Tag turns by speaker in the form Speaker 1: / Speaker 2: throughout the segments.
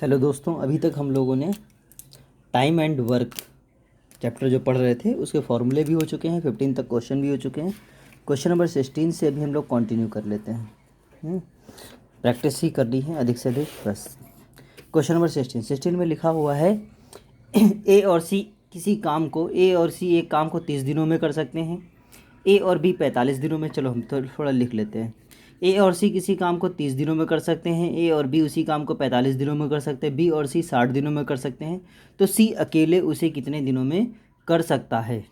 Speaker 1: Hello दोस्तों, अभी तक हम लोगों ने टाइम एंड वर्क चैप्टर जो पढ़ रहे थे उसके फॉर्मूले भी हो चुके हैं। 15 तक क्वेश्चन भी हो चुके हैं। क्वेश्चन नंबर 16 से अभी हम लोग कंटिन्यू कर लेते हैं। प्रैक्टिस ही करनी है अधिक से अधिक बस। क्वेश्चन नंबर 16 में लिखा हुआ है ए और सी एक काम को 30 दिनों में कर सकते हैं। ए और बी 45 दिनों में। चलो हम तो थोड़ा लिख लेते हैं। ए और सी किसी काम को 30 दिनों में कर सकते हैं। ए और बी उसी काम को 45 दिनों में कर सकते हैं। बी और सी 60 दिनों में कर सकते हैं। तो सी अकेले उसे कितने दिनों में कर सकता है?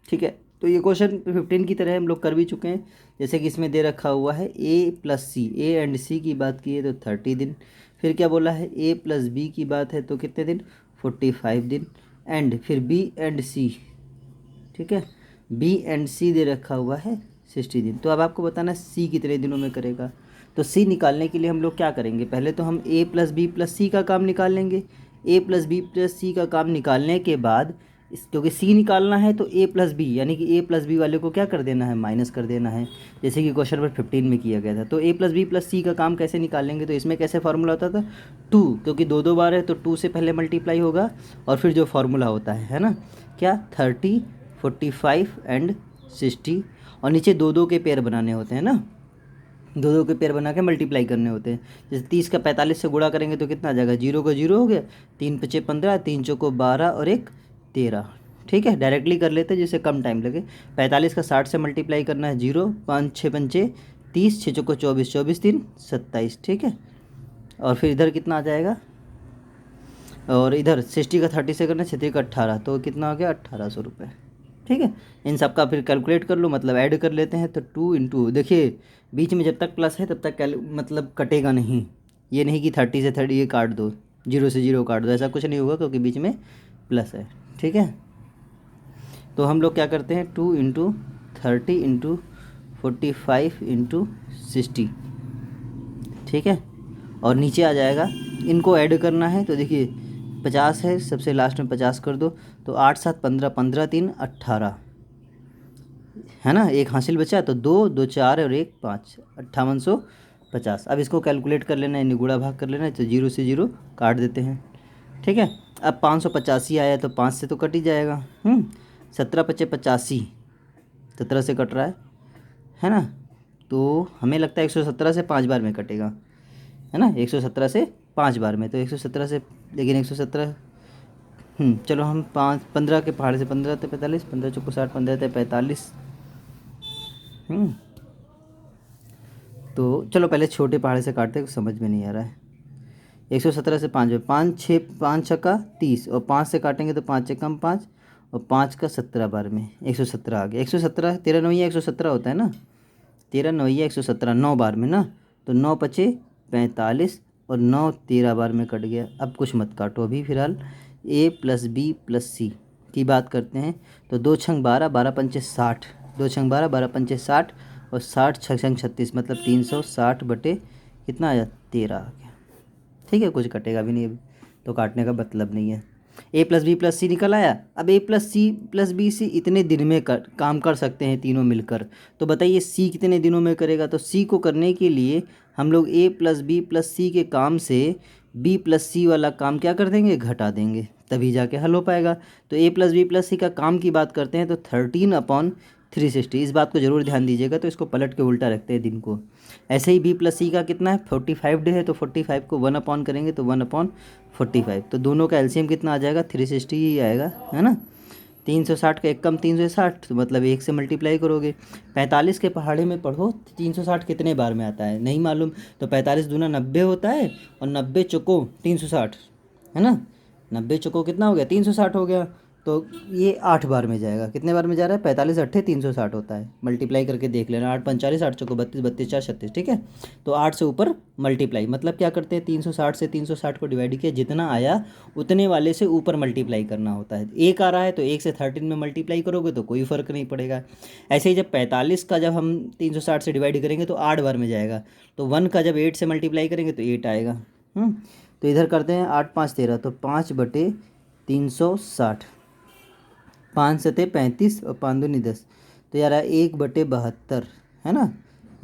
Speaker 1: ठीक है, तो ये क्वेश्चन 15 की तरह हम लोग कर भी चुके हैं। जैसे कि इसमें दे रखा हुआ है A plus C, A and सी की बात की है तो 30 दिन। फिर क्या बोला है, ए प्लस बी की बात है तो कितने दिन? 45 दिन। एंड फिर बी एंड सी, ठीक है, बी एंड सी दे रखा हुआ है 60 दिन। तो अब आपको बताना है सी कितने दिनों में करेगा। तो सी निकालने के लिए हम लोग क्या करेंगे, पहले तो हम ए प्लस बी प्लस सी का काम निकाल लेंगे। ए प्लस बी प्लस सी का काम निकालने के बाद क्योंकि सी निकालना है तो ए प्लस बी यानी कि ए प्लस बी वाले को क्या कर देना है, माइनस कर देना है, जैसे कि क्वेश्चन नंबर 15 में किया गया था। तो ए प्लस बी प्लस सी का काम कैसे निकालेंगे, तो इसमें कैसे फार्मूला होता था, 2, क्योंकि दो दो बार है तो 2 से पहले मल्टीप्लाई होगा और फिर जो फार्मूला होता है ना, क्या 30, 45 एंड 60, और नीचे दो दो के पेयर बनाने होते हैं ना, दो दो के पेयर बना के मल्टीप्लाई करने होते हैं। जैसे 30 का 45 से गुणा करेंगे तो कितना आ जाएगा, 0 का 0 हो गया, 3 पचे 15, 3 चौको 12 और 1 13। ठीक है, डायरेक्टली कर लेते हैं जिससे कम टाइम लगे। 45 का 60 से मल्टीप्लाई करना है 0, 5 6 पंचे 30, 6 चौको 24, 24 3 27। ठीक है, और फिर इधर कितना आ जाएगा, और इधर 60 का 30 से करना है, 36 का 18, तो कितना हो गया 1800 रुपये। ठीक है, इन सब का फिर कैलकुलेट कर लो, मतलब ऐड कर लेते हैं। तो 2 इंटू, देखिए बीच में जब तक प्लस है तब तक मतलब कटेगा नहीं। ये नहीं कि 30 से 30 ये काट दो, 0 से 0 काट दो, ऐसा कुछ नहीं होगा क्योंकि बीच में प्लस है। ठीक है, तो हम लोग क्या करते हैं, 2 इंटू 30 इंटू 45 इंटू 60। ठीक है, और नीचे आ जाएगा, इनको ऐड करना है तो देखिए 50 है, सबसे लास्ट में 50 कर दो तो 8 7 15, 15 3 18 है ना, एक हासिल बचा तो 2 2 4 और 1 5, 5850। अब इसको कैलकुलेट कर लेना है, निगुणा भाग कर लेना है, तो 0 से 0 काट देते हैं। ठीक है, अब 585 आया तो 5 से तो कट ही जाएगा। 17 पचे 85, 17 से कट रहा है ना, तो हमें लगता है 117 से 5 बार में कटेगा, है ना, 117 से 5 बार में। तो 117 से, लेकिन 117, चलो हम 5 15 के पहाड़ से 15 थे 45, 15 चौको 60, 15 थे 45। तो चलो पहले छोटे पहाड़ से काटते हैं, समझ में नहीं आ रहा है। 117 से 5 में 5 6 5 छक्का 30, और 5 से काटेंगे तो 5 छक्का 5, और 5 का 17 बार में 117 आ गया। 117 13 नौया 117 होता है ना, 13 नौया 117 9 बार में ना, तो 9 पचे 45 और 9 13 बार में कट गया। अब कुछ मत काटो अभी फ़िलहाल। ए प्लस बी प्लस सी की बात करते हैं तो 2 छंग 12, 12 पंचे 60, 2 छंग 12, 12 पंचे 60, और 60 छः छंग 36, मतलब 360 बटे कितना आया 13 आ गया। ठीक है, कुछ कटेगा भी नहीं अभी, तो काटने का मतलब नहीं है। A plus B plus C निकल आया। अब A plus C plus B C इतने दिन में काम कर सकते हैं तीनों मिलकर। तो बताइए सी कितने दिनों में करेगा। तो सी को करने के लिए हम लोग ए प्लस बी प्लस सी के काम से बी प्लस सी वाला काम क्या कर देंगे, घटा देंगे, तभी जाके हल हो पाएगा। तो ए प्लस बी प्लस सी का काम की बात करते हैं तो 13/360। इस बात को ज़रूर ध्यान दीजिएगा, तो इसको पलट के उल्टा रखते हैं दिन को। ऐसे ही बी प्लस सी का कितना है, 45 डे है, तो 45 को 1 अपॉन करेंगे तो 1/45। तो दोनों का एलसीएम कितना आ जाएगा, 360 ही आएगा, है ना। 360 का 1 कम 360, तो मतलब 1 से मल्टीप्लाई करोगे। 45 के पहाड़े में पढ़ो 360 कितने बार में आता है नहीं मालूम, तो 45 दूना 90 होता है, और 90 चौको 360, है ना, 90 चौको कितना हो गया 360 हो गया। तो ये 8 बार में जाएगा। कितने बार में जा रहा है, 45 अट्ठे 360 होता है, मल्टीप्लाई करके देख लेना, 8 45, 8 चौको 32, 32 4 36। ठीक है, तो 8 से ऊपर मल्टीप्लाई, मतलब क्या करते हैं 360 से 360 को डिवाइड किया, जितना आया उतने वाले से ऊपर मल्टीप्लाई करना होता है। एक आ रहा है तो 1 से 13 में मल्टीप्लाई करोगे तो कोई फ़र्क नहीं पड़ेगा। ऐसे ही जब 45 का जब हम 360 से डिवाइड करेंगे तो 8 बार में जाएगा, तो 1 का जब 8 से मल्टीप्लाई करेंगे तो 8 आएगा। तो इधर करते हैं 8 5 13, तो 5/360, 5 सते 35 और 5 दूनी 10, तो यार 1/72, है ना।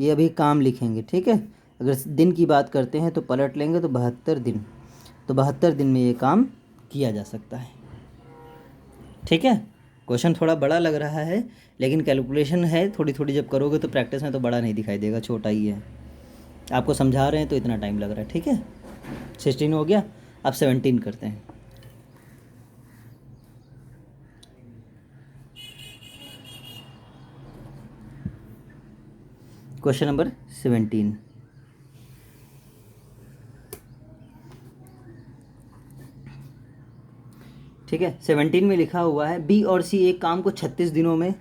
Speaker 1: ये अभी काम लिखेंगे, ठीक है। अगर दिन की बात करते हैं तो पलट लेंगे तो 72 दिन, तो 72 दिन में ये काम किया जा सकता है। ठीक है, क्वेश्चन थोड़ा बड़ा लग रहा है, लेकिन कैलकुलेशन है थोड़ी थोड़ी, जब करोगे तो प्रैक्टिस में तो बड़ा नहीं दिखाई देगा, छोटा ही है। आपको समझा रहे हैं तो इतना टाइम लग रहा है। ठीक है, 16 हो गया, अब 17 करते हैं। Question number 17। ठीक है, 17 में लिखा हुआ है बी और सी एक काम को 36 दिनों में,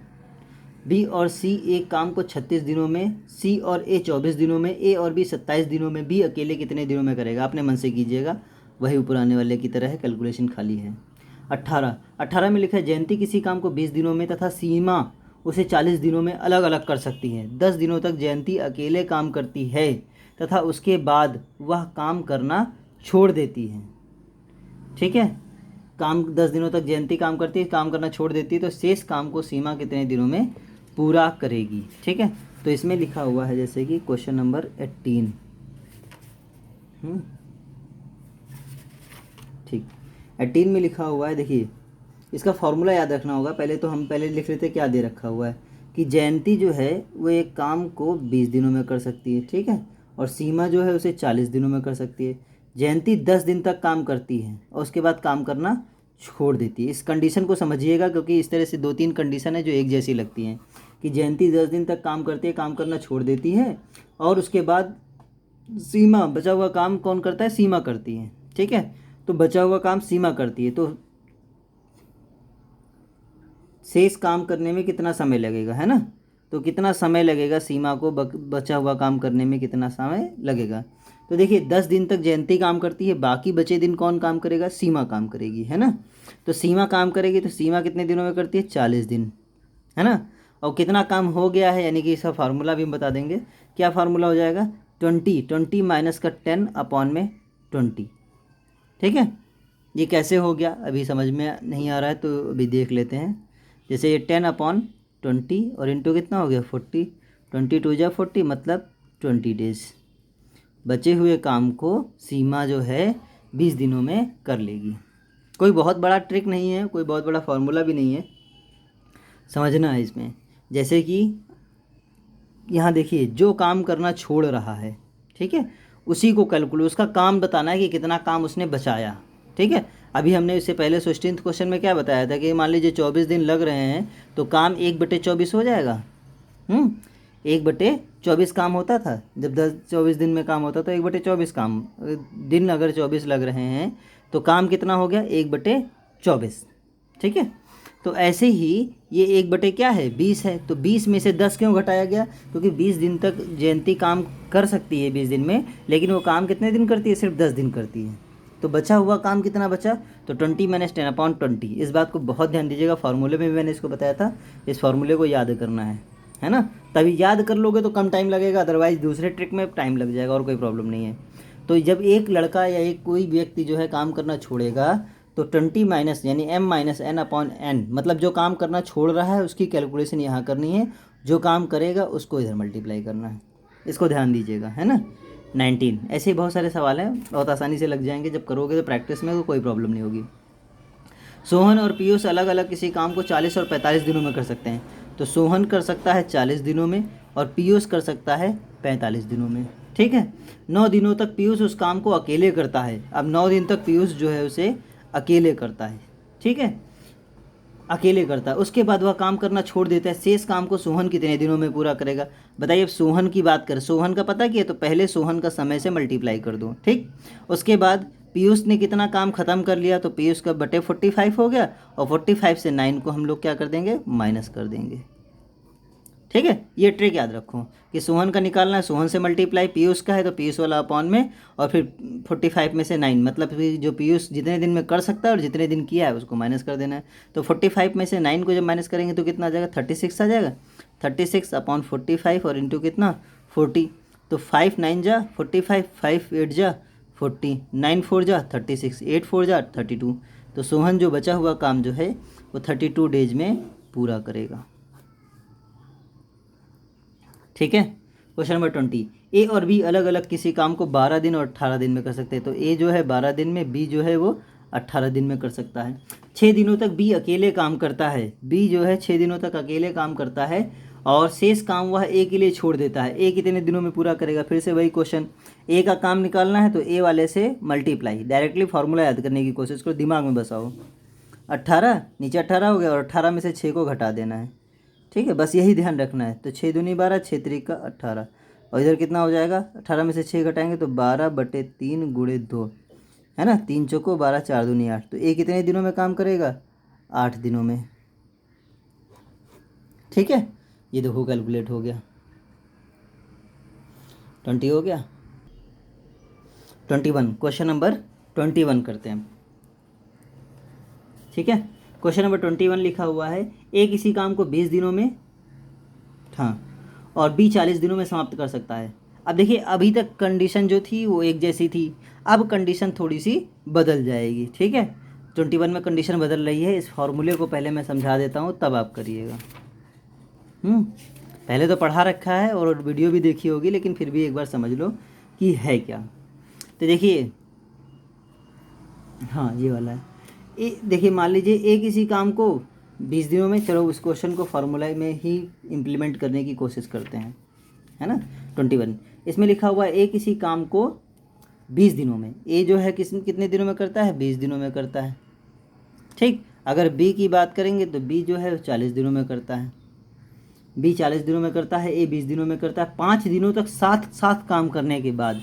Speaker 1: बी और सी एक काम को 36 दिनों में, सी और ए 24 दिनों में, ए और बी 27 दिनों में, बी अकेले कितने दिनों में करेगा? अपने मन से कीजिएगा, वही ऊपर आने वाले की तरह है, कैलकुलेशन खाली है। 18 में लिखा है जयंती किसी काम को 20 दिनों में तथा सीमा उसे 40 दिनों में अलग अलग कर सकती है। 10 दिनों तक जयंती अकेले काम करती है तथा उसके बाद वह काम करना छोड़ देती है। ठीक है, काम 10 दिनों तक जयंती काम करती है, काम करना छोड़ देती है, तो शेष काम को सीमा कितने दिनों में पूरा करेगी? ठीक है, तो इसमें लिखा हुआ है जैसे कि क्वेश्चन नंबर 18। ठीक, 18 में लिखा हुआ है, देखिए इसका फॉर्मूला याद रखना होगा। पहले लिख लेते क्या दे रखा हुआ है कि जयंती जो है वो एक काम को 20 दिनों में कर सकती है। ठीक है, और सीमा जो है उसे 40 दिनों में कर सकती है। जयंती 10 दिन तक काम करती है और उसके बाद काम करना छोड़ देती है। इस कंडीशन को समझिएगा, क्योंकि इस तरह से 2-3 कंडीशन है जो एक जैसी लगती हैं कि जयंती 10 दिन तक काम करती है, काम करना छोड़ देती है, और उसके बाद सीमा, बचा हुआ काम कौन करता है? सीमा करती है। ठीक है, तो बचा हुआ काम सीमा करती है, तो शेष काम करने में कितना समय लगेगा, है ना? तो कितना समय लगेगा सीमा को बचा हुआ काम करने में, कितना समय लगेगा? तो देखिए 10 दिन तक जयंती काम करती है, बाकी बचे दिन कौन काम करेगा? सीमा काम करेगी, है ना? तो सीमा काम करेगी, तो सीमा कितने दिनों में करती है? 40 दिन, है ना? और कितना काम हो गया है, यानी कि इसका फार्मूला भी हम बता देंगे। क्या फार्मूला हो जाएगा? 20 माइनस का 10 अपॉन में 20। ठीक है, ये कैसे हो गया अभी समझ में नहीं आ रहा है, तो अभी देख लेते हैं। जैसे ये 10/20 और इंटू कितना हो गया? 40, 22 जा 40 मतलब 20 डेज। बचे हुए काम को सीमा जो है 20 दिनों में कर लेगी। कोई बहुत बड़ा ट्रिक नहीं है, कोई बहुत बड़ा फार्मूला भी नहीं है, समझना है इसमें। जैसे कि यहाँ देखिए जो काम करना छोड़ रहा है, ठीक है, उसी को कैलकुलेट, उसका काम बताना है कि कितना काम उसने बचाया। ठीक है, अभी हमने इससे पहले 16th क्वेश्चन में क्या बताया था कि मान लीजिए 24 दिन लग रहे हैं, तो काम 1/24 हो जाएगा। 1/24 काम होता था जब 24 दिन में काम होता, तो 1/24 काम, दिन अगर 24 लग रहे हैं तो काम कितना हो गया? 1/24। ठीक है, तो ऐसे ही ये 1 क्या है? 20 है, तो 20 में से 10 क्यों घटाया गया? क्योंकि 20 दिन तक जयंती काम कर सकती है 20 दिन में, लेकिन वो काम कितने दिन करती है? सिर्फ 10 दिन करती है। तो बचा हुआ काम कितना बचा? तो 20 - 10/20। इस बात को बहुत ध्यान दीजिएगा, फार्मूले में भी मैंने इसको बताया था, इस फार्मूले को याद करना है ना? तभी याद कर लोगे तो कम टाइम लगेगा, अदरवाइज दूसरे ट्रिक में टाइम लग जाएगा और कोई प्रॉब्लम नहीं है। तो जब एक लड़का या एक कोई व्यक्ति जो है काम करना छोड़ेगा, तो 20 माइनस यानी m-n/n, मतलब जो काम करना छोड़ रहा है उसकी कैलकुलेशन यहाँ करनी है, जो काम करेगा उसको इधर मल्टीप्लाई करना है। इसको ध्यान दीजिएगा, है ना? 19। ऐसे ही बहुत सारे सवाल हैं, बहुत आसानी से लग जाएंगे जब करोगे तो प्रैक्टिस में, तो कोई प्रॉब्लम नहीं होगी। सोहन और पीयूष अलग अलग किसी काम को 40 और 45 दिनों में कर सकते हैं। तो सोहन कर सकता है 40 दिनों में और पीयूष कर सकता है 45 दिनों में। ठीक है, 9 दिनों तक पीयूष उस काम को अकेले करता है। अब 9 दिन तक पीयूष जो है उसे अकेले करता है। ठीक है, अकेले करता है, उसके बाद वह काम करना छोड़ देता है। शेष काम को सोहन कितने दिनों में पूरा करेगा? बताइए, अब सोहन की बात करें, सोहन का पता किया, तो पहले सोहन का समय से मल्टीप्लाई कर दो। ठीक, उसके बाद पीयूष ने कितना काम खत्म कर लिया, तो पीयूष का बटे 45 हो गया, और 45 से 9 को हम लोग क्या कर देंगे? माइनस कर देंगे। ठीक है, ये ट्रिक याद रखो कि सोहन का निकालना है, सोहन से मल्टीप्लाई, पीयूष का है तो पीयूष वाला अपॉन में, और फिर 45 में से 9, मतलब जो पीयूष जितने दिन में कर सकता है और जितने दिन किया है उसको माइनस कर देना है। तो 45 में से 9 को जब माइनस करेंगे तो कितना आ जाएगा? 36 आ जाएगा। 36/45 और इंटू कितना? 40। तो 5 9 जा 45, 5 8 जा 40, 9 4 जा 36, 8 4 जा 32। तो सोहन जो बचा हुआ काम जो है वो 32 डेज में पूरा करेगा। ठीक है, क्वेश्चन नंबर 20। ए और बी अलग अलग किसी काम को 12 दिन और 18 दिन में कर सकते हैं। तो ए जो है 12 दिन में, बी जो है वो 18 दिन में कर सकता है। 6 दिनों तक बी अकेले काम करता है, बी जो है 6 दिनों तक अकेले काम करता है और शेष काम वह ए के लिए छोड़ देता है। ए कितने दिनों में पूरा करेगा? फिर से वही क्वेश्चन, ए का काम निकालना है तो ए वाले से मल्टीप्लाई, डायरेक्टली फार्मूला याद करने की कोशिश करो, दिमाग में बसाओ। 18 नीचे 18 हो गया और 18 में से 6 को घटा देना है, ठीक है, बस यही ध्यान रखना है। तो 6 दूनी 12, 6 त्रिक का 18 और इधर कितना हो जाएगा? 18 में से 6 घटाएंगे तो 12/3 गुणे 2 है ना, 3 चौको 12, 4 दूनी 8। तो ए कितने दिनों में काम करेगा? 8 दिनों में, ठीक है। ये देखो कैलकुलेट हो गया, 20 हो गया। 21, क्वेश्चन नंबर 21 करते हैं, ठीक है। क्वेश्चन नंबर 21 लिखा हुआ है, ए किसी काम को 20 दिनों में, हाँ, और बी 40 दिनों में समाप्त कर सकता है। अब देखिए अभी तक कंडीशन जो थी वो एक जैसी थी, अब कंडीशन थोड़ी सी बदल जाएगी, ठीक है। 21 में कंडीशन बदल रही है। इस फॉर्मूले को पहले मैं समझा देता हूँ तब आप करिएगा। पहले तो पढ़ा रखा है और वीडियो भी देखी होगी, लेकिन फिर भी एक बार समझ लो कि है क्या। तो देखिए, हाँ ये वाला है। देखिए मान लीजिए ए किसी काम को 20 दिनों में, चलो उस क्वेश्चन को फार्मूला में ही इम्प्लीमेंट करने की कोशिश करते हैं, है ना। 21 इसमें लिखा हुआ है, ए किसी काम को 20 दिनों में, ए जो है कितने दिनों में करता है? 20 दिनों में करता है, ठीक। अगर बी की बात करेंगे तो बी जो है 40 दिनों में करता है, बी 40 दिनों में करता है, ए 20 दिनों में करता है। 5 दिनों तक साथ साथ काम करने के बाद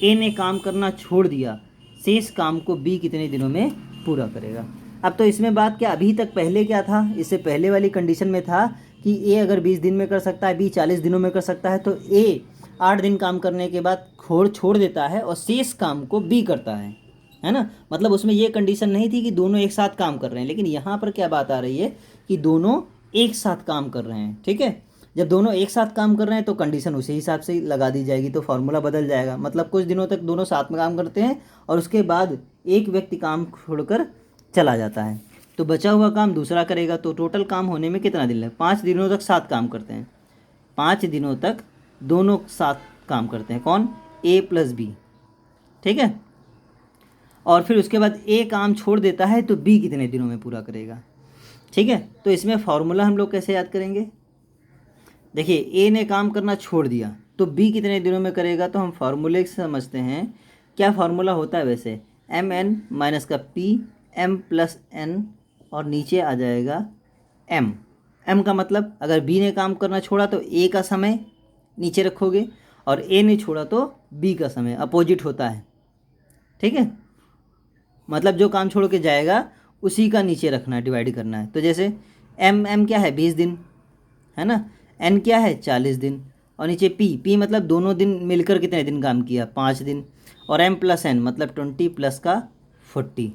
Speaker 1: ए ने काम करना छोड़ दिया, शेष काम को बी कितने दिनों में पूरा करेगा? अब तो इसमें बात क्या, अभी तक पहले क्या था, इससे पहले वाली कंडीशन में था कि ए अगर 20 दिन में कर सकता है, बी 40 दिनों में कर सकता है, तो ए 8 दिन काम करने के बाद छोड़ देता है और शेष काम को बी करता है ना। मतलब उसमें ये कंडीशन नहीं थी कि दोनों एक साथ काम कर रहे हैं, लेकिन यहाँ पर क्या बात आ रही है कि दोनों एक साथ काम कर रहे हैं, ठीक है। जब दोनों एक साथ काम कर रहे हैं तो कंडीशन उसी हिसाब से लगा दी जाएगी, तो फार्मूला बदल जाएगा। मतलब कुछ दिनों तक दोनों साथ में काम करते हैं और उसके बाद एक व्यक्ति काम छोड़कर चला जाता है, तो बचा हुआ काम दूसरा करेगा। तो टोटल काम होने में कितना दिन लगे? 5 दिनों तक साथ काम करते हैं, 5 दिनों तक दोनों साथ काम करते हैं, कौन? ए प्लस बी, ठीक है। और फिर उसके बाद ए काम छोड़ देता है तो बी कितने दिनों में पूरा करेगा, ठीक है। तो इसमें फार्मूला हम लोग कैसे याद करेंगे? देखिए ए ने काम करना छोड़ दिया तो बी कितने दिनों में करेगा, तो हम फार्मूले से समझते हैं। क्या फार्मूला होता है वैसे? एम एन माइनस का पी एम प्लस एन और नीचे आ जाएगा एम। एम का मतलब अगर बी ने काम करना छोड़ा तो ए का समय नीचे रखोगे और ए ने छोड़ा तो बी का समय, अपोजिट होता है, ठीक है। मतलब जो काम छोड़ के जाएगा उसी का नीचे रखना है, डिवाइड करना है। तो जैसे एम क्या है? 20 दिन, है ना। एन क्या है? 40 दिन। और नीचे पी मतलब दोनों दिन मिलकर कितने दिन काम किया? 5 दिन। और एम प्लस एन मतलब 20 प्लस का 40।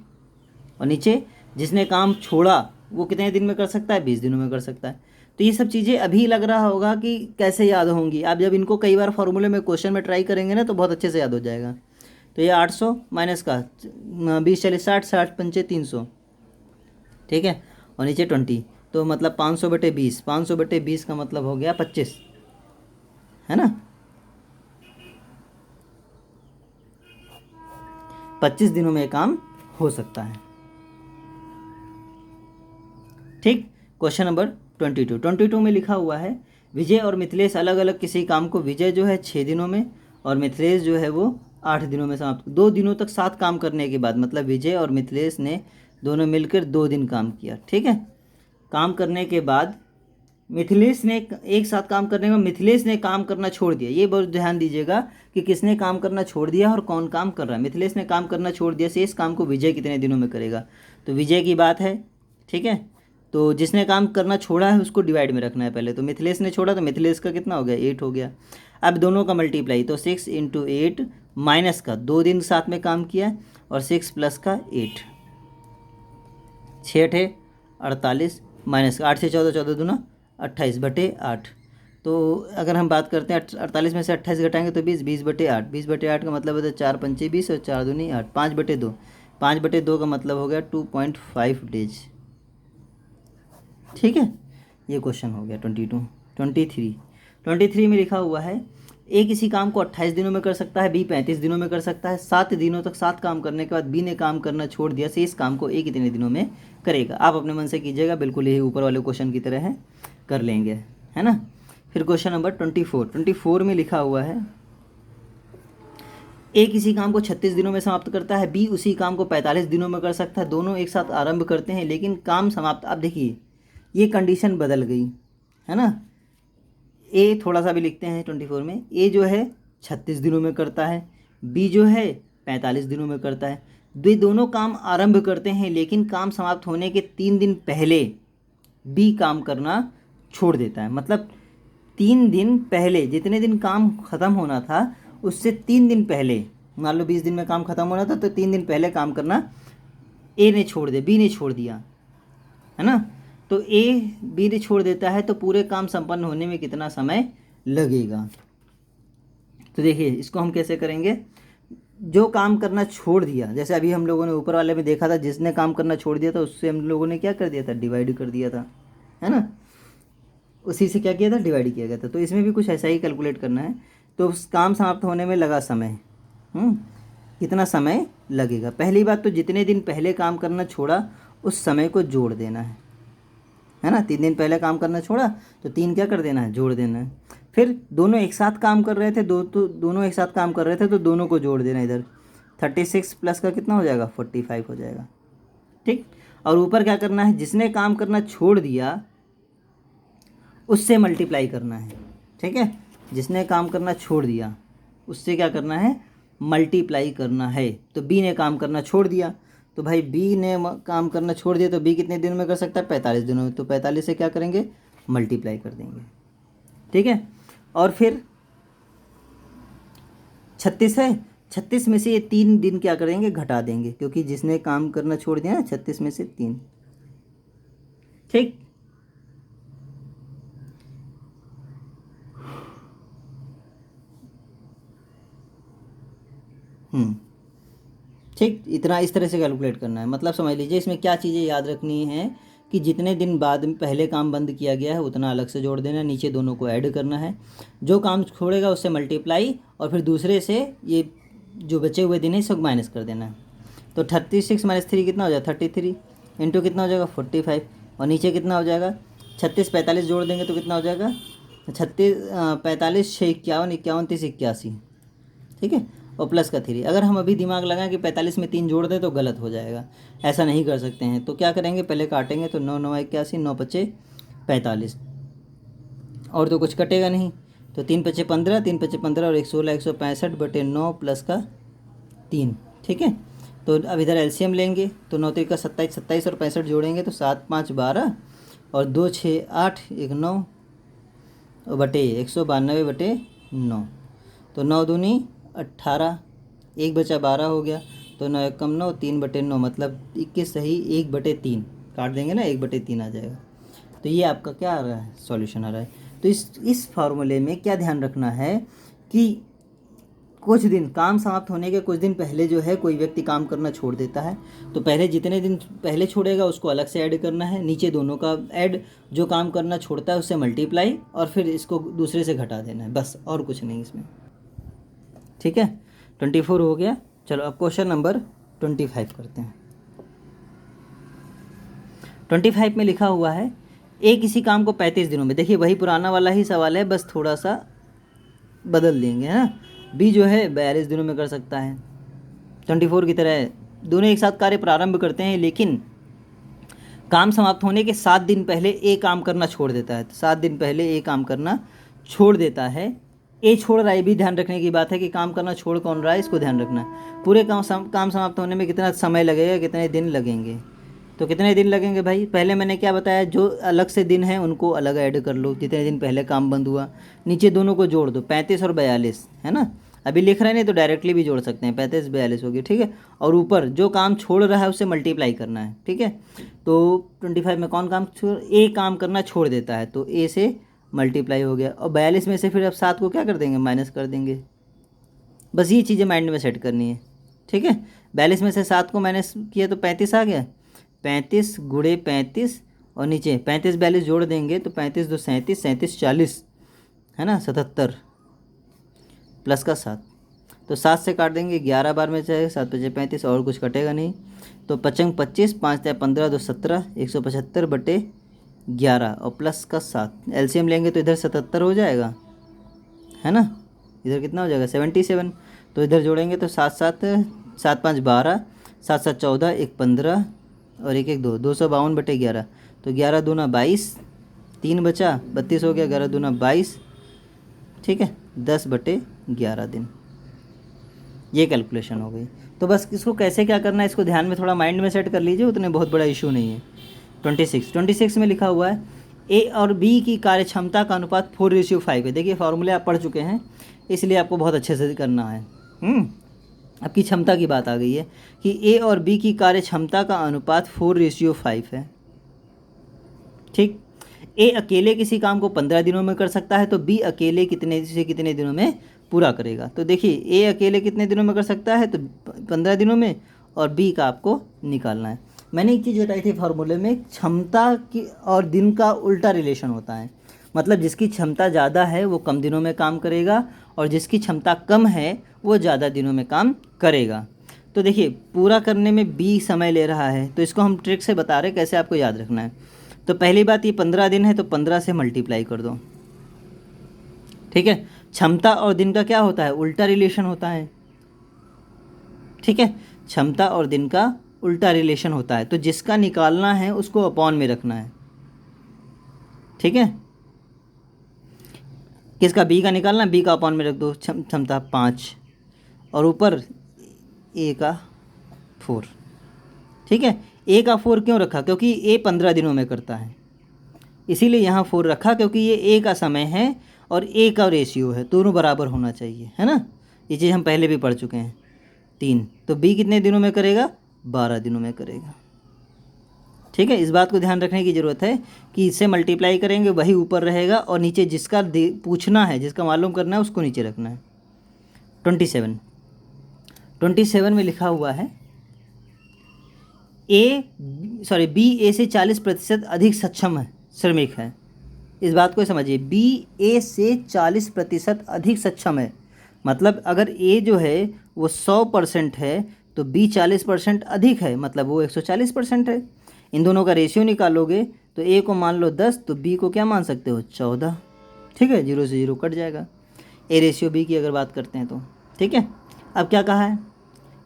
Speaker 1: और नीचे जिसने काम छोड़ा वो कितने दिन में कर सकता है? 20 दिनों में कर सकता है। तो ये सब चीज़ें अभी लग रहा होगा कि कैसे याद होंगी, आप जब इनको कई बार फॉर्मूले में क्वेश्चन में ट्राई करेंगे ना तो बहुत अच्छे से याद हो जाएगा। तो ये 800 माइनस का 20 40 60 60 पंचे 300, ठीक है। और नीचे 20 तो मतलब 500/20, 500/20 का मतलब हो गया 25, है ना। 25 दिनों में काम हो सकता है, ठीक। क्वेश्चन नंबर 22 में लिखा हुआ है, विजय और मिथिलेश अलग अलग किसी काम को, विजय जो है 6 दिनों में और मिथिलेश जो है वो 8 दिनों में समाप्त। 2 दिनों तक साथ काम करने के बाद, मतलब विजय और मिथिलेश ने दोनों मिलकर 2 दिन काम किया, ठीक है। काम करने के बाद मिथिलेश ने एक साथ काम करने में मिथिलेश ने काम करना छोड़ दिया। ये बहुत ध्यान दीजिएगा कि किसने काम करना छोड़ दिया और कौन काम कर रहा है। मिथिलेश ने काम करना छोड़ दिया, शेष काम को विजय कितने दिनों में करेगा? तो विजय की बात है, ठीक है। तो जिसने काम करना छोड़ा है उसको डिवाइड में रखना है पहले। तो मिथिलेश ने छोड़ा तो मिथिलेश का कितना हो गया? 8 हो गया। अब दोनों का मल्टीप्लाई, तो 6 × 8 माइनस का 2 दिन साथ में काम किया और 6 प्लस का 8, 6 × 48 माइनस 8 से 14, 14 दूना 28/8। तो अगर हम बात करते हैं 48 में से 28 घटाएंगे तो 20, 20/8, 20/8 का मतलब होता है 4 पंचे 20 और 4 दूनी 8, 5/2, 5/2 का मतलब हो गया 2.5 डेज, ठीक है। ये क्वेश्चन हो गया 22। 23 में लिखा हुआ है, ए किसी काम को 28 दिनों में कर सकता है, बी 35 दिनों में कर सकता है। 7 दिनों तक 7 काम करने के बाद बी ने काम करना छोड़ दिया, से इस काम को ए कितने दिनों में करेगा। आप अपने मन से कीजिएगा, बिल्कुल यही ऊपर वाले क्वेश्चन की तरह है, कर लेंगे, है ना। फिर क्वेश्चन नंबर 24 में लिखा हुआ है ए किसी काम को 36 दिनों में समाप्त करता है, बी उसी काम को 45 दिनों में कर सकता है। दोनों एक साथ आरंभ करते हैं लेकिन काम समाप्त, अब देखिए ये कंडीशन बदल गई, है ना। ए थोड़ा सा भी लिखते हैं 24 में, ए जो है 36 दिनों में करता है, बी जो है 45 दिनों में करता है। दोनों काम आरंभ करते हैं लेकिन काम समाप्त होने के 3 दिन पहले बी काम करना छोड़ देता है। मतलब 3 दिन पहले, जितने दिन काम ख़त्म होना था उससे 3 दिन पहले, मान लो 20 दिन में काम ख़त्म होना था तो 3 दिन पहले काम करना ए ने छोड़ दिया, बी ने छोड़ दिया, है ना। तो ए बी ने छोड़ देता है तो पूरे काम संपन्न होने में कितना समय लगेगा। तो देखिए इसको हम कैसे करेंगे, जो काम करना छोड़ दिया, जैसे अभी हम लोगों ने ऊपर वाले में देखा था, जिसने काम करना छोड़ दिया था उससे हम लोगों ने क्या कर दिया था, डिवाइड कर दिया था, है ना। उसी से क्या किया था, डिवाइड किया गया था। तो इसमें भी कुछ ऐसा ही कैलकुलेट करना है। तो उस काम समाप्त होने में लगा समय, कितना समय लगेगा। पहली बात तो जितने दिन पहले काम करना छोड़ा उस समय को जोड़ देना है ना। 3 दिन पहले काम करना छोड़ा तो 3 क्या कर देना है, जोड़ देना है। फिर दोनों एक साथ काम कर रहे थे, दोनों एक साथ काम कर रहे थे तो दोनों को जोड़ देना। इधर 36 प्लस का कितना हो जाएगा, 45 हो जाएगा, ठीक। और ऊपर क्या करना है, जिसने काम करना छोड़ दिया उससे मल्टीप्लाई करना है, ठीक है। जिसने काम करना छोड़ दिया उससे क्या करना है, मल्टीप्लाई करना है। तो बी ने काम करना छोड़ दिया, तो भाई बी ने काम करना छोड़ दिया तो बी कितने दिन में कर सकता है, 45 दिनों में। तो 45 से क्या करेंगे, मल्टीप्लाई कर देंगे, ठीक है। और फिर 36 है, 36 में से ये 3 दिन क्या करेंगे, घटा देंगे, क्योंकि जिसने काम करना छोड़ दिया ना 36 में से 3, ठीक। ठीक, इतना इस तरह से कैलकुलेट करना है। मतलब समझ लीजिए इसमें क्या चीज़ें याद रखनी है कि जितने दिन बाद में पहले काम बंद किया गया है उतना अलग से जोड़ देना है, नीचे दोनों को ऐड करना है, जो काम छोड़ेगा उससे मल्टीप्लाई, और फिर दूसरे से ये जो बचे हुए दिन है सब माइनस कर देना है। तो 36 माइनस 3 कितना हो जाएगा, 33 इंटू कितना हो जाएगा, 45, और नीचे कितना हो जाएगा, 36 45 जोड़ देंगे तो कितना हो जाएगा, 36 45 6 51 51 30 81, ठीक है, और प्लस का 3। अगर हम अभी दिमाग लगाएं कि 45 में 3 जोड़ दें तो गलत हो जाएगा, ऐसा नहीं कर सकते हैं। तो क्या करेंगे, पहले काटेंगे, तो 9 9 81, 9 5 45, और तो कुछ कटेगा नहीं, तो 3 5 15, 3 5 15 और 116 165 बटे 9 प्लस का 3, ठीक है। तो अब इधर एलसीएम लेंगे, तो 9 3 का 27, 27 और 65 जोड़ेंगे तो 7 5 12 और 2 6 8 1 9 और बटे 192 बटे 9, तो 9 दूनी 18, 1 बचा 12 हो गया, तो 9 1 कम 9, 3 बटे 9 मतलब 21 सही, 1 बटे 3 काट देंगे ना, 1 बटे 3 आ जाएगा। तो ये आपका क्या आ रहा है, सॉल्यूशन आ रहा है। तो इस फार्मूले में क्या ध्यान रखना है कि कुछ दिन काम समाप्त होने के कुछ दिन पहले जो है कोई व्यक्ति काम करना छोड़ देता है, तो पहले जितने दिन पहले छोड़ेगा उसको अलग से ऐड करना है, नीचे दोनों का ऐड, जो काम करना छोड़ता है उससे मल्टीप्लाई, और फिर इसको दूसरे से घटा देना है, बस और कुछ नहीं इसमें, ठीक है। 24 हो गया। चलो अब क्वेश्चन नंबर 25 करते हैं। 25 में लिखा हुआ है ए किसी काम को 35 दिनों में, देखिए वही पुराना वाला ही सवाल है, बस थोड़ा सा बदल देंगे, है ना। बी जो है 42 दिनों में कर सकता है, 24 की तरह दोनों एक साथ कार्य प्रारंभ करते हैं लेकिन काम समाप्त होने के 7 दिन पहले ए काम करना छोड़ देता है। तो 7 दिन पहले ए काम करना छोड़ देता है, ए छोड़ रहा है, भी ध्यान रखने की बात है कि काम करना छोड़ कौन रहा है, इसको ध्यान रखना है। पूरे काम समाप्त होने में कितना समय लगेगा, कितने दिन लगेंगे, तो कितने दिन लगेंगे भाई, पहले मैंने क्या बताया, जो अलग से दिन है उनको अलग ऐड कर लो, जितने दिन पहले काम बंद हुआ, नीचे दोनों को जोड़ दो, 35 और 42, है ना। अभी लिख रहे नहीं तो डायरेक्टली भी जोड़ सकते हैं, 35 42 हो गया, ठीक है। और ऊपर जो काम छोड़ रहा है उससे मल्टीप्लाई करना है, ठीक है। तो 25 में कौन काम ए काम करना छोड़ देता है, तो ए से मल्टीप्लाई हो गया, और 42 में से फिर अब 7 को क्या कर देंगे, माइनस कर देंगे। बस ये चीज़ें माइंड में सेट करनी है, ठीक है। 42 में से 7 को माइनस किया तो 35 आ गया, 35 गुणे 35 और नीचे 35 42 जोड़ देंगे तो 35 2 37 37 40, है ना, 77, प्लस का 7, तो 7 से काट देंगे, 11 बार में चाहे 7 पचे 35 और कुछ कटेगा नहीं, तो 5 25, 5 तिया 15, 2 17, 175/11 और प्लस का 7। एलसीएम लेंगे तो इधर 77 हो जाएगा, है ना, इधर कितना हो जाएगा 77। तो इधर जोड़ेंगे तो 7 7, 7 5 12, 7 7 14, 1 15 और 1 1 2, 252/11, तो 11 दूना 22, 3 बचा 32 हो गया, 11 दूना 22, ठीक है, 10/11 दिन। ये कैलकुलेशन हो गई। तो बस इसको कैसे क्या करना है इसको ध्यान में थोड़ा माइंड में सेट कर लीजिए, उतने बहुत बड़ा इशू नहीं है। 26 में लिखा हुआ है ए और बी की कार्य क्षमता का अनुपात 4:5 है। देखिए फॉर्मूले आप पढ़ चुके हैं, इसलिए आपको बहुत अच्छे से करना है। आपकी क्षमता की बात आ गई है कि ए और बी की कार्य क्षमता का अनुपात 4:5 है। ठीक, ए अकेले किसी काम को 15 दिनों में कर सकता है, तो बी अकेले कितने से कितने दिनों में पूरा करेगा। तो देखिए ए अकेले कितने दिनों में कर सकता है, तो 15 दिनों में, और बी का आपको निकालना है। मैंने एक चीज़ बताई थी फार्मूले में, क्षमता की और दिन का उल्टा रिलेशन होता है। मतलब जिसकी क्षमता ज़्यादा है वो कम दिनों में काम करेगा, और जिसकी क्षमता कम है वो ज़्यादा दिनों में काम करेगा। तो देखिए पूरा करने में बी समय ले रहा है, तो इसको हम ट्रिक से बता रहे कैसे आपको याद रखना है। तो पहली बात, ये 15 दिन है तो 15 से मल्टीप्लाई कर दो, ठीक है। क्षमता और दिन का क्या होता है, उल्टा रिलेशन होता है, ठीक है। क्षमता और दिन का उल्टा रिलेशन होता है, तो जिसका निकालना है उसको अपॉन में रखना है, ठीक है। किसका, बी का निकालना, बी का अपॉन में रख दो, क्षमता 5 और ऊपर ए का 4, ठीक है। ए का 4 क्यों रखा, क्योंकि ए 15 दिनों में करता है, इसीलिए यहाँ 4 रखा, क्योंकि ये ए का समय है और ए का रेशियो है, दोनों बराबर होना चाहिए, है ना। ये चीज़ हम पहले भी पढ़ चुके हैं। 3, तो बी कितने दिनों में करेगा, 12 दिनों में करेगा, ठीक है। इस बात को ध्यान रखने की ज़रूरत है कि इससे मल्टीप्लाई करेंगे वही ऊपर रहेगा, और नीचे जिसका पूछना है, जिसका मालूम करना है उसको नीचे रखना है। 27 में लिखा हुआ है बी ए से 40% अधिक सक्षम है, श्रमिक है। इस बात को समझिए, बी ए से 40% अधिक सक्षम है, मतलब अगर ए जो है वो 100% है तो बी 40% अधिक है, मतलब वो 140% है। इन दोनों का रेशियो निकालोगे तो ए को मान लो 10, तो बी को क्या मान सकते हो, 14, ठीक है। 0 से 0 कट जाएगा, ए रेशियो बी की अगर बात करते हैं तो, ठीक है। अब क्या कहा है,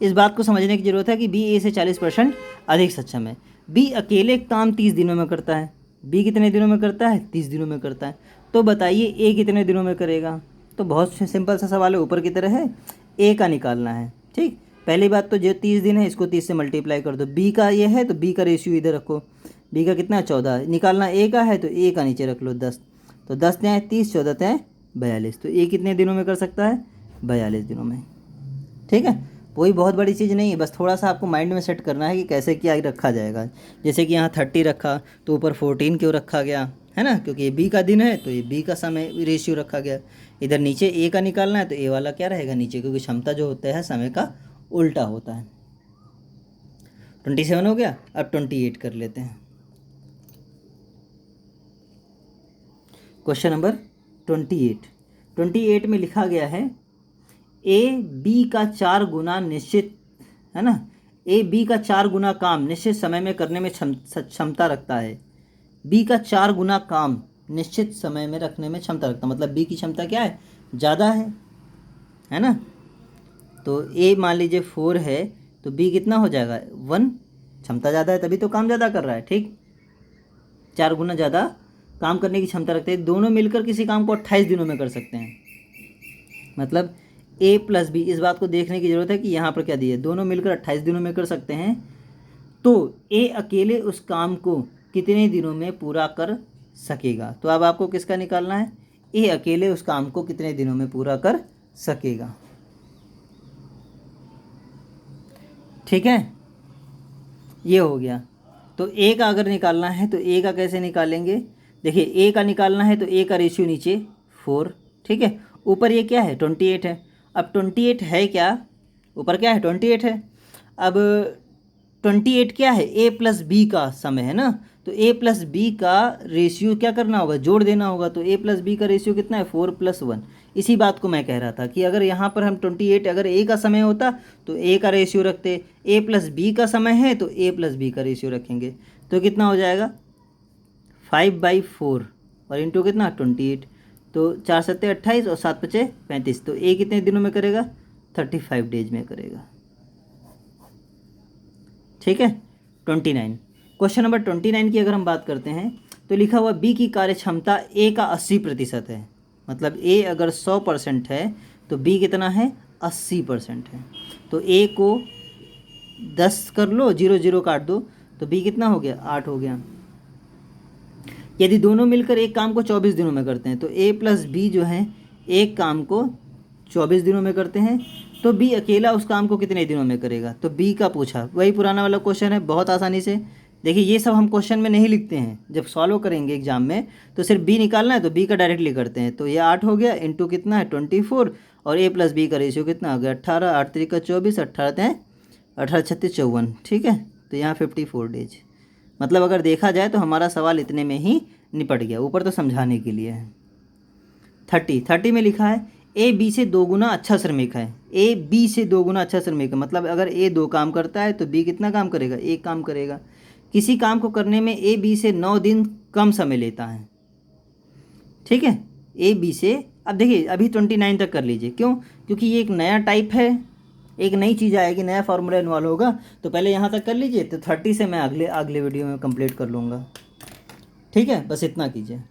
Speaker 1: इस बात को समझने की ज़रूरत है कि बी ए से 40% अधिक सक्षम है। बी अकेले काम 30 दिनों में करता है, बी कितने दिनों में करता है, 30 दिनों में करता है। तो बताइए ए कितने दिनों में करेगा। तो बहुत सिंपल सा सवाल है, ऊपर की तरह है, ए का निकालना है, ठीक। पहली बात तो जो 30 दिन है इसको 30 से मल्टीप्लाई कर दो, बी का ये है तो बी का रेशियो इधर रखो, बी का कितना 14, निकालना ए का है तो ए का नीचे रख लो 10, तो 10 त्याँ 30, 14 त्याँ 42, तो ए कितने दिनों में कर सकता है, 42 दिनों में, ठीक है। कोई बहुत बड़ी चीज़ नहीं है, बस थोड़ा सा आपको माइंड में सेट करना है कि कैसे क्या रखा जाएगा। जैसे कि यहाँ 30 रखा तो ऊपर 14 क्यों रखा गया, है ना, क्योंकि ये बी का दिन है तो ये बी का समय रेशियो रखा गया। इधर नीचे ए का निकालना है तो ए वाला क्या रहेगा नीचे, क्योंकि क्षमता जो होता है समय का उल्टा होता है। 27 हो गया, अब 28 कर लेते हैं। क्वेश्चन नंबर 28 में लिखा गया है ए बी का 4 गुना निश्चित, है ना, ए बी का 4 गुना काम निश्चित समय में करने में क्षमता रखता है। बी का 4 गुना काम निश्चित समय में रखने में क्षमता रखता, मतलब बी की क्षमता क्या है, ज़्यादा है ना। तो ए मान लीजिए 4 है तो बी कितना हो जाएगा 1, क्षमता ज़्यादा है तभी तो काम ज़्यादा कर रहा है, ठीक। 4 गुना ज़्यादा काम करने की क्षमता रखते हैं, दोनों मिलकर किसी काम को 28 दिनों में कर सकते हैं। मतलब ए प्लस बी, इस बात को देखने की ज़रूरत है कि यहाँ पर क्या दिया है, दोनों मिलकर 28 दिनों में कर सकते हैं। तो ए अकेले उस काम को कितने दिनों में पूरा कर सकेगा। तो अब आपको किसका निकालना है, ए अकेले उस काम को कितने दिनों में पूरा कर सकेगा, ठीक है। ये हो गया। तो ए का अगर निकालना है तो ए का कैसे निकालेंगे, देखिए ए का निकालना है तो ए का रेशियो नीचे 4, ठीक है। ऊपर ये क्या है 28 है, अब 28 है क्या, ऊपर क्या है 28 है। अब 28 क्या है, ए प्लस बी का समय है ना, तो ए प्लस बी का रेशियो क्या करना होगा, जोड़ देना होगा। तो ए प्लस बी का रेशियो कितना है, 4+1। इसी बात को मैं कह रहा था कि अगर यहाँ पर हम 28 अगर ए का समय होता तो ए का रेशियो रखते, ए प्लस बी का समय है तो ए प्लस बी का रेशियो रखेंगे। तो कितना हो जाएगा 5/4 और इंटू कितना 28। तो 4 सत्ते 28 और 7 पचे 35। तो ए कितने दिनों में करेगा, 35 डेज में करेगा। ठीक है। 29 क्वेश्चन नंबर 29 की अगर हम बात करते हैं तो लिखा हुआ बी की कार्य क्षमता ए का 80% है। मतलब ए अगर 100% है तो बी कितना है, 80% है। तो ए को 10 कर लो, 0 0 काट दो, तो बी कितना हो गया, 8 हो गया। यदि दोनों मिलकर एक काम को 24 दिनों में करते हैं तो ए प्लस बी जो है एक काम को 24 दिनों में करते हैं, तो बी अकेला उस काम को कितने दिनों में करेगा। तो बी का पूछा, वही पुराना वाला क्वेश्चन है, बहुत आसानी से। देखिए ये सब हम क्वेश्चन में नहीं लिखते हैं, जब सॉल्व करेंगे एग्जाम में तो सिर्फ बी निकालना है तो बी का डायरेक्टली करते हैं। तो ये 8 हो गया, इंटू कितना है 24 और ए प्लस बी का रेशियो कितना हो गया 18, 8 3 का 24, 18 36 54। ठीक है। तो यहाँ 54 डेज। मतलब अगर देखा जाए तो हमारा सवाल इतने में ही निपट गया। ऊपर तो समझाने के लिए है। 30 में लिखा है ए बी से 2 गुना अच्छा श्रमिक है। ए बी से 2 गुना अच्छा श्रमिक है, मतलब अगर ए 2 काम करता है तो बी कितना काम करेगा, 1 काम करेगा। किसी काम को करने में ए बी से 9 दिन कम समय लेता है। ठीक है। ए बी से, अब देखिए अभी 29 तक कर लीजिए। क्यों, क्योंकि ये एक नया टाइप है, एक नई चीज़ आएगी, नया फार्मूला इन्वॉल्व होगा। तो पहले यहाँ तक कर लीजिए, तो 30 से मैं अगले वीडियो में कंप्लीट कर लूँगा। ठीक है, बस इतना कीजिए।